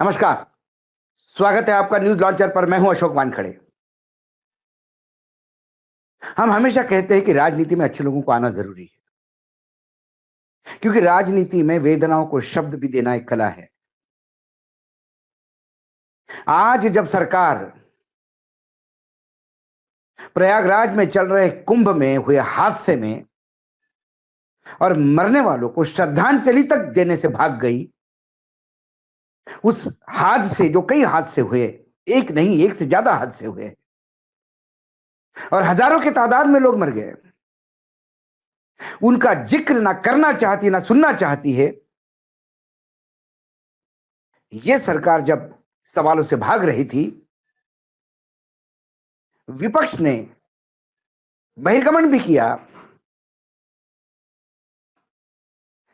नमस्कार। स्वागत है आपका न्यूज लॉन्चर पर। मैं हूं अशोक वानखड़े। हम हमेशा कहते हैं कि राजनीति में अच्छे लोगों को आना जरूरी है, क्योंकि राजनीति में वेदनाओं को शब्द भी देना एक कला है। आज जब सरकार प्रयागराज में चल रहे कुंभ में हुए हादसे में और मरने वालों को श्रद्धांजलि तक देने से भाग गई, उस हादसे जो कई हादसे हुए, एक नहीं एक से ज्यादा हादसे हुए और हजारों की तादाद में लोग मर गए, उनका जिक्र ना करना चाहती ना सुनना चाहती है। यह सरकार जब सवालों से भाग रही थी, विपक्ष ने बहिर्गमन भी किया,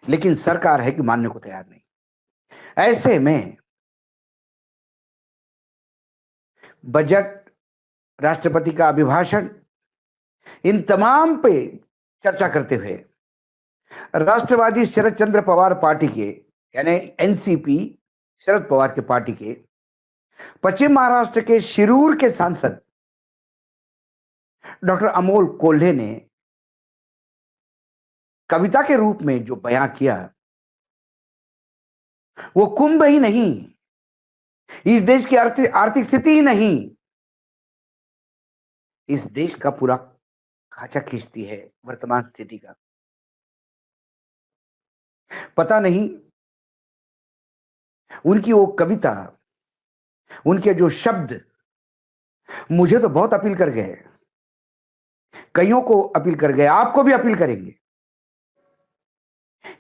लेकिन सरकार है कि मानने को तैयार नहीं। ऐसे में बजट, राष्ट्रपति का अभिभाषण, इन तमाम पे चर्चा करते हुए राष्ट्रवादी शरद चंद्र पवार पार्टी के यानी एनसीपी शरद पवार के पार्टी के पश्चिम महाराष्ट्र के शिरूर के सांसद डॉक्टर अमोल कोल्हे ने कविता के रूप में जो बयां किया, वो कुंभ ही नहीं, इस देश की आर्थिक स्थिति ही नहीं, इस देश का पूरा खाचा खींचती है वर्तमान स्थिति का। पता नहीं उनकी वो कविता, उनके जो शब्द मुझे तो बहुत अपील कर गए, कईयों को अपील कर गए, आपको भी अपील करेंगे।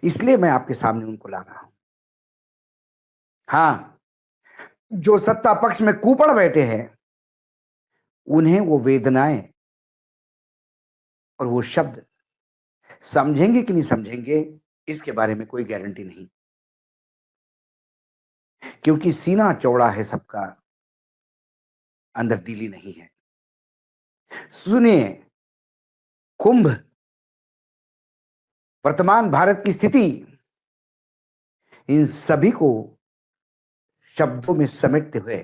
इसलिए मैं आपके सामने उनको ला रहा हूं। हां, जो सत्ता पक्ष में कूपड़ बैठे हैं, उन्हें वो वेदनाएं और वो शब्द समझेंगे कि नहीं समझेंगे, इसके बारे में कोई गारंटी नहीं, क्योंकि सीना चौड़ा है सबका, अंदर दिली नहीं है। सुनिए, कुंभ, वर्तमान भारत की स्थिति, इन सभी को शब्दों में समेटते हुए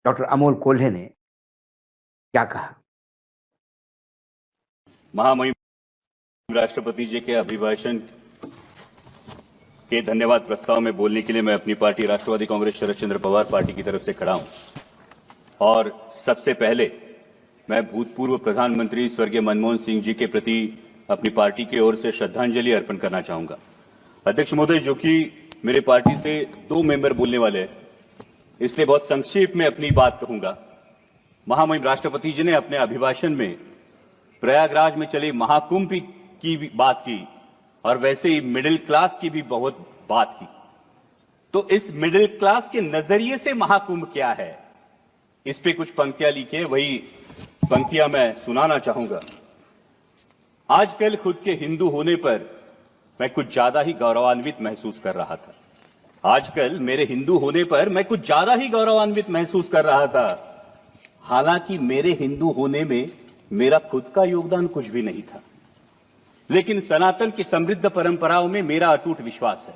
डॉक्टर अमोल कोल्हे ने क्या कहा। महामहिम राष्ट्रपति जी के अभिभाषण के धन्यवाद प्रस्ताव में बोलने के लिए मैं अपनी पार्टी राष्ट्रवादी कांग्रेस शरद चंद्र पवार पार्टी की तरफ से खड़ा हूं। और सबसे पहले मैं भूतपूर्व प्रधानमंत्री स्वर्गीय मनमोहन सिंह जी के प्रति अपनी पार्टी की ओर से श्रद्धांजलि अर्पण करना चाहूंगा। अध्यक्ष महोदय, जो कि मेरे पार्टी से 2 मेंबर बोलने वाले हैं, इसलिए बहुत संक्षेप में अपनी बात कहूंगा। महामहिम राष्ट्रपति जी ने अपने अभिभाषण में प्रयागराज में चले महाकुंभ की भी बात की और वैसे ही मिडिल क्लास की भी बहुत बात की। तो इस मिडिल क्लास के नजरिए से महाकुंभ क्या है, इस पे कुछ पंक्तियां लिखी है, वही पंक्तियां मैं सुनाना चाहूंगा। आजकल खुद के हिंदू होने पर मैं कुछ ज्यादा ही गौरवान्वित महसूस कर रहा था। आजकल मेरे हिंदू होने पर मैं कुछ ज्यादा ही गौरवान्वित महसूस कर रहा था। हालांकि मेरे हिंदू होने में मेरा खुद का योगदान कुछ भी नहीं था, लेकिन सनातन की समृद्ध परंपराओं में मेरा अटूट विश्वास है।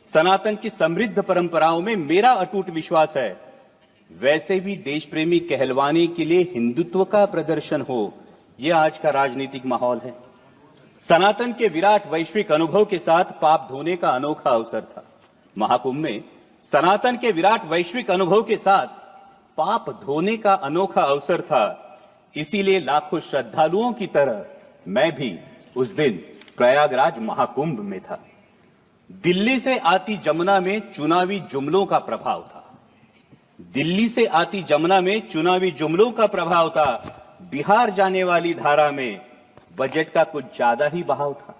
सनातन की समृद्ध परंपराओं में मेरा अटूट विश्वास है। वैसे भी देश प्रेमी कहलवाने के लिए हिंदुत्व का प्रदर्शन हो, यह आज का राजनीतिक माहौल है। सनातन के विराट वैश्विक अनुभव के साथ पाप धोने का अनोखा अवसर था। महाकुंभ में सनातन के विराट वैश्विक अनुभव के साथ पाप धोने का अनोखा अवसर था। इसीलिए लाखों श्रद्धालुओं की तरह मैं भी उस दिन प्रयागराज महाकुंभ में था। दिल्ली से आती जमुना में चुनावी जुमलों का प्रभाव था। दिल्ली से आती जमुना में चुनावी जुमलों का प्रभाव था। बिहार जाने वाली धारा में बजट का कुछ ज्यादा ही बहाव था।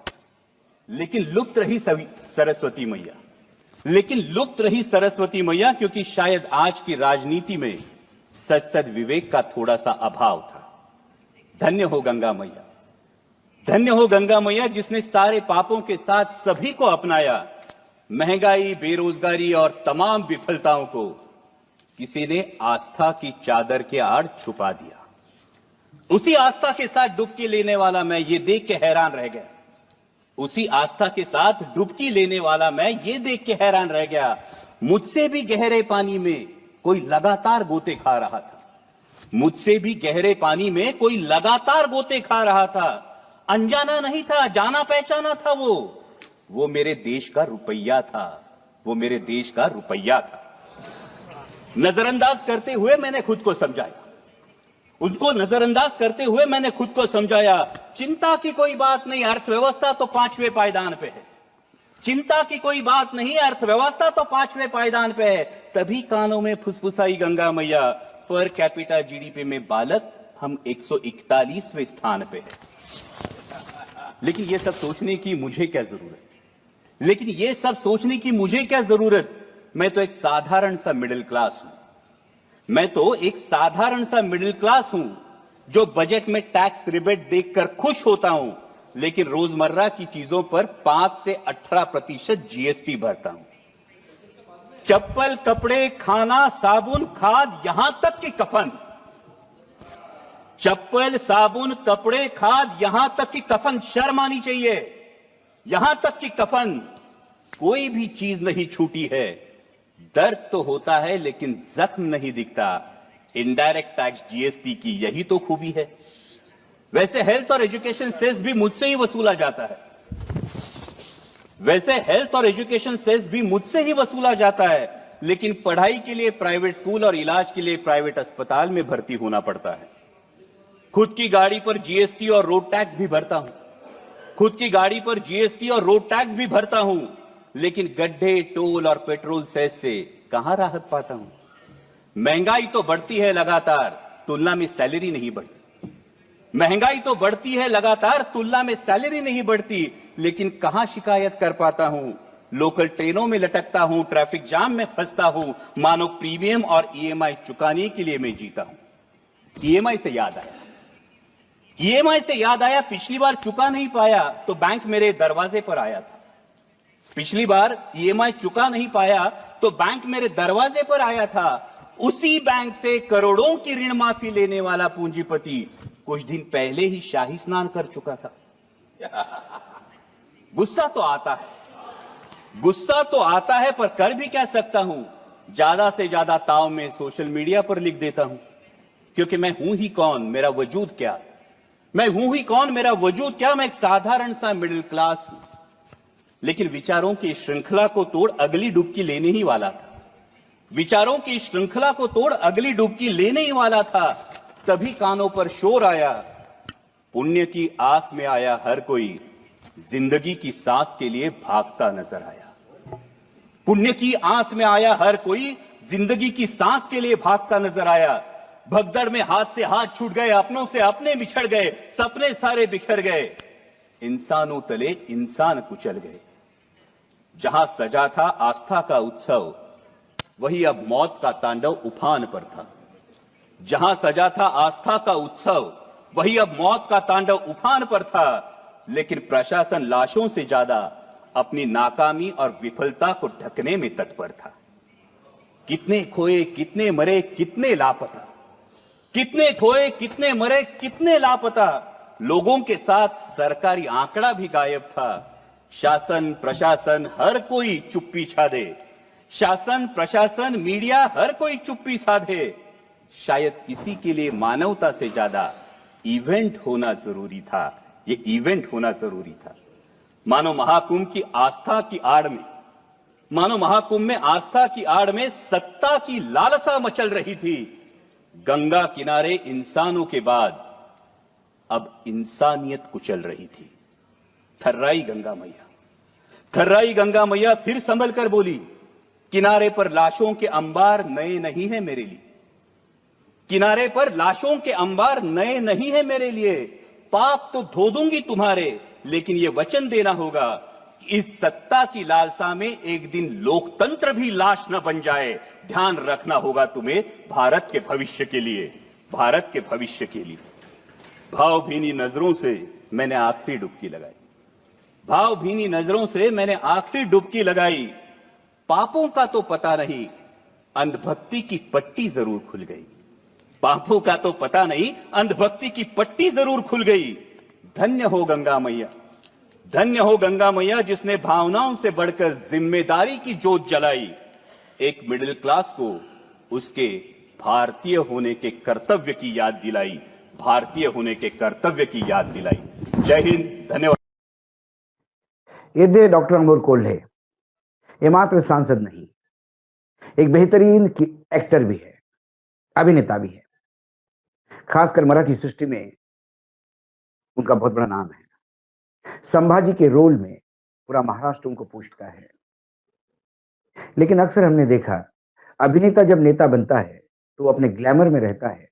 लेकिन लुप्त रही सरस्वती मैया, क्योंकि शायद आज की राजनीति में सद विवेक का थोड़ा सा अभाव था। धन्य हो गंगा मैया, धन्य हो गंगा मैया, जिसने सारे पापों के साथ सभी को अपनाया। महंगाई, बेरोजगारी और तमाम विफलताओं को किसी ने आस्था की चादर के आड़ छुपा दिया। उसी आस्था के साथ डुबकी लेने वाला मैं ये देख के हैरान रह गया। उसी आस्था के साथ डुबकी लेने वाला मैं ये देख के हैरान रह गया। मुझसे भी गहरे पानी में कोई लगातार गोते खा रहा था। मुझसे भी गहरे पानी में कोई लगातार गोते खा रहा था। अनजाना नहीं था, जाना पहचाना था वो मेरे देश का रुपया था। वो मेरे देश का रुपया था। नजरअंदाज करते हुए मैंने खुद को समझाया। उसको नजरअंदाज करते हुए मैंने खुद को समझाया। चिंता की कोई बात नहीं, अर्थव्यवस्था तो 5वें पायदान पे है। चिंता की कोई बात नहीं, अर्थव्यवस्था तो 5वें पायदान पे है। तभी कानों में फुसफुसाई गंगा मैया, पर कैपिटा जीडीपी में बालक हम 141वें स्थान पे है। लेकिन ये सब सोचने की मुझे क्या जरूरत? लेकिन ये सब सोचने की मुझे क्या जरूरत? मैं तो एक साधारण सा मिडिल क्लास हूं। मैं तो एक साधारण सा मिडिल क्लास हूं जो बजट में टैक्स रिबेट देखकर खुश होता हूं, लेकिन रोजमर्रा की चीजों पर 5 से 18% जीएसटी भरता हूं। चप्पल, कपड़े, खाना, साबुन, खाद, यहां तक कि कफन। चप्पल, साबुन, कपड़े, खाद, यहां तक कि कफन। शर्म आनी चाहिए। यहां तक कि कफन, कोई भी चीज नहीं छूटी है। दर्द तो होता है लेकिन जख्म नहीं दिखता। इनडायरेक्ट टैक्स जीएसटी की यही तो खूबी है। वैसे हेल्थ और एजुकेशन सेस भी मुझसे ही वसूला जाता है। वैसे हेल्थ और एजुकेशन सेस भी मुझसे ही वसूला जाता है, लेकिन पढ़ाई के लिए प्राइवेट स्कूल और इलाज के लिए प्राइवेट अस्पताल में भर्ती होना पड़ता है। खुद की गाड़ी पर जीएसटी और रोड टैक्स भी भरता हूं। खुद की गाड़ी पर जीएसटी और रोड टैक्स भी भरता हूं, लेकिन गड्ढे, टोल और पेट्रोल सेस से कहां राहत पाता हूं। महंगाई तो बढ़ती है लगातार, तुलना में सैलरी नहीं बढ़ती। महंगाई तो बढ़ती है लगातार, तुलना में सैलरी नहीं बढ़ती, लेकिन कहां शिकायत कर पाता हूं। लोकल ट्रेनों में लटकता हूं, ट्रैफिक जाम में फंसता हूं, मानो प्रीमियम और ईएमआई चुकाने के लिए मैं जीता हूं। ईएमआई से याद आया, पिछली बार चुका नहीं पाया तो बैंक मेरे दरवाजे पर आया था। पिछली बार ईएमआई चुका नहीं पाया तो बैंक मेरे दरवाजे पर आया था। उसी बैंक से करोड़ों की ऋण माफी लेने वाला पूंजीपति कुछ दिन पहले ही शाही स्नान कर चुका था। गुस्सा तो आता है, पर कर भी क्या सकता हूं। ज्यादा से ज्यादा ताव में सोशल मीडिया पर लिख देता हूं, क्योंकि मैं हूं ही कौन, मेरा वजूद क्या। मैं हूं ही कौन, मेरा वजूद क्या। मैं एक साधारण सा मिडिल क्लास हूं, लेकिन विचारों की श्रृंखला को तोड़ अगली डुबकी लेने ही वाला था। विचारों की श्रृंखला को तोड़ अगली डुबकी लेने ही वाला था। तभी कानों पर शोर आया, पुण्य की आस में आया हर कोई, जिंदगी की सांस के लिए भागता नजर आया। पुण्य की आस में आया हर कोई, जिंदगी की सांस के लिए भागता नजर आया। भगदड़ में हाथ से हाथ छूट गए, अपनों से अपने बिछड़ गए, सपने सारे बिखर गए, इंसानों तले इंसान कुचल गए। जहां सजा था आस्था का उत्सव, वही अब मौत का तांडव उफान पर था। जहां सजा था आस्था का उत्सव, वही अब मौत का तांडव उफान पर था। लेकिन प्रशासन लाशों से ज्यादा अपनी नाकामी और विफलता को ढकने में तत्पर था। कितने खोए, कितने मरे, कितने लापता। कितने खोए, कितने मरे, कितने लापता। लोगों के साथ सरकारी आंकड़ा भी गायब था। शासन, प्रशासन, हर कोई चुप्पी साधे। शासन, प्रशासन, मीडिया, हर कोई चुप्पी साधे। शायद किसी के लिए मानवता से ज्यादा इवेंट होना जरूरी था। ये इवेंट होना जरूरी था। मानो महाकुंभ की आस्था की आड़ में, मानो महाकुंभ में आस्था की आड़ में सत्ता की लालसा मचल रही थी। गंगा किनारे इंसानों के बाद अब इंसानियत कुचल रही थी। थर्राई गंगा मैया फिर संभल कर बोली, किनारे पर लाशों के अंबार नए नहीं है मेरे लिए। किनारे पर लाशों के अंबार नए नहीं है मेरे लिए। पाप तो धो दूंगी तुम्हारे, लेकिन यह वचन देना होगा कि इस सत्ता की लालसा में एक दिन लोकतंत्र भी लाश न बन जाए। ध्यान रखना होगा तुम्हें भारत के भविष्य के लिए, भारत के भविष्य के लिए। भावभीनी नजरों से मैंने आखिरी डुबकी लगाई। भावभीनी नजरों से मैंने आखिरी डुबकी लगाई। पापों का तो पता नहीं, अंधभक्ति की पट्टी जरूर खुल गई। पापों का तो पता नहीं, अंधभक्ति की पट्टी जरूर खुल गई। धन्य हो गंगा मैया, धन्य हो गंगा मैया, जिसने भावनाओं से बढ़कर जिम्मेदारी की जोत जलाई। एक मिडिल क्लास को उसके भारतीय होने के कर्तव्य की याद दिलाई, भारतीय होने के कर्तव्य की याद दिलाई। जय हिंद, धन्यवाद। ये थे डॉक्टर अमोल कोल्हे। ये मात्र सांसद नहीं, एक बेहतरीन एक्टर भी है, अभिनेता भी है। खासकर मराठी सृष्टि में उनका बहुत बड़ा नाम है। संभाजी के रोल में पूरा महाराष्ट्र उनको पूछता है। लेकिन अक्सर हमने देखा, अभिनेता जब नेता बनता है तो वो अपने ग्लैमर में रहता है,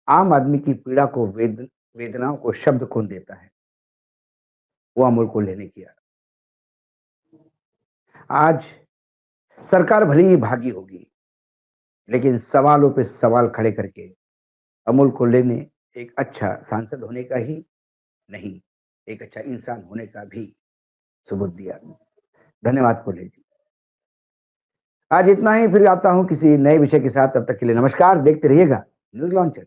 आम आदमी की पीड़ा को, वेदनाओं को शब्द खोल देता है। वो अमोल कोल्हे ने किया। आज सरकार भले ही भागी होगी, लेकिन सवालों पे सवाल खड़े करके अमोल कोल्हे ने एक अच्छा सांसद होने का ही नहीं, एक अच्छा इंसान होने का भी सबूत दिया। धन्यवाद कोल्हे जी। आज इतना ही, फिर आता हूं किसी नए विषय के साथ। तब तक के लिए नमस्कार। देखते रहिएगा न्यूज लॉन्चर।